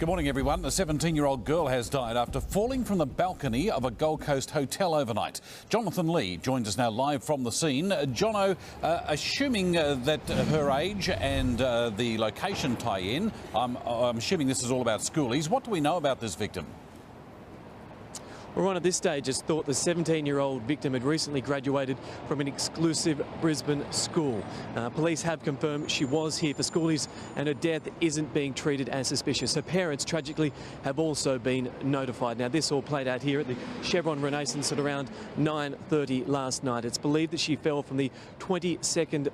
Good morning, everyone. A 17-year-old girl has died after falling from the balcony of a Gold Coast hotel overnight. Jonathan Lee joins us now live from the scene. Jono, assuming that her age and the location tie in, I'm assuming this is all about Schoolies. What do we know about this victim? Well, Ron, at this stage, it's thought the 17-year-old victim had recently graduated from an exclusive Brisbane school. Police have confirmed she was here for Schoolies and her death isn't being treated as suspicious. Her parents, tragically, have also been notified. Now, this all played out here at the Chevron Renaissance at around 9:30 last night. It's believed that she fell from the 22nd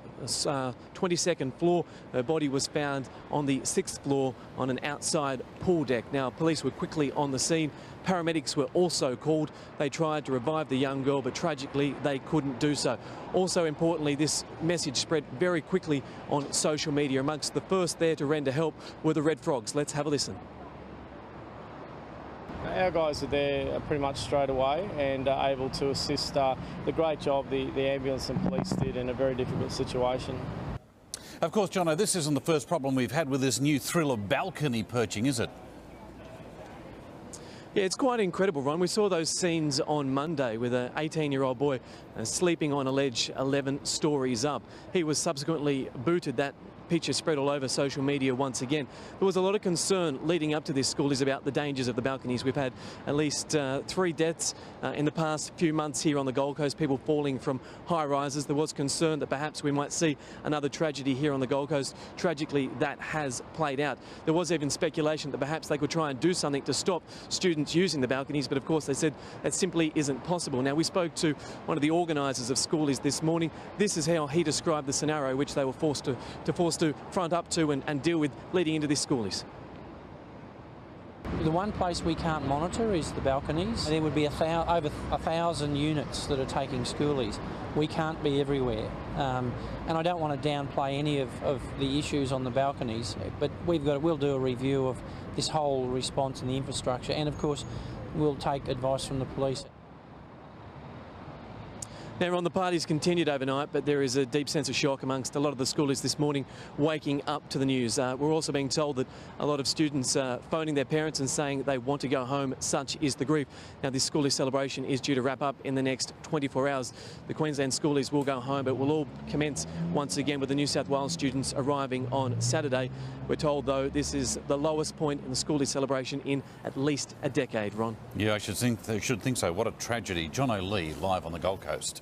floor. Her body was found on the 6th floor on an outside pool deck. Now, police were quickly on the scene. Paramedics were also called. They tried to revive the young girl, but tragically they couldn't do so. Also importantly, this message spread very quickly on social media. Amongst the first there to render help were the Red Frogs. Let's have a listen. Our guys are there pretty much straight away and are able to assist the great job the ambulance and police did in a very difficult situation. Of course, Jono, this isn't the first problem we've had with this new thrill of balcony perching, is it? Yeah, it's quite incredible, Ron. We saw those scenes on Monday with an 18-year-old boy sleeping on a ledge 11 stories up. He was subsequently booted. That picture spread all over social media once again. There was a lot of concern leading up to this Schoolies about the dangers of the balconies. We've had at least 3 deaths in the past few months here on the Gold Coast, people falling from high rises. There was concern that perhaps we might see another tragedy here on the Gold Coast. Tragically, that has played out. There was even speculation that perhaps they could try and do something to stop students using the balconies, but of course they said that simply isn't possible. Now, we spoke to one of the organisers of Schoolies this morning. This is how he described the scenario which they were forced to front up to and deal with leading into this Schoolies. The one place we can't monitor is the balconies. There would be over 1,000 units that are taking Schoolies. We can't be everywhere. And I don't want to downplay any of the issues on the balconies, but we'll do a review of this whole response and the infrastructure, and of course we'll take advice from the police. Now, Ron, the parties continued overnight, but there is a deep sense of shock amongst a lot of the Schoolies this morning waking up to the news. We're also being told that a lot of students are phoning their parents and saying they want to go home. Such is the grief. Now, this Schoolies celebration is due to wrap up in the next 24 hours. The Queensland Schoolies will go home, but will all commence once again with the New South Wales students arriving on Saturday. We're told, though, this is the lowest point in the Schoolies celebration in at least a decade, Ron. Yeah, I should think so. What a tragedy. Jono Lee, live on the Gold Coast.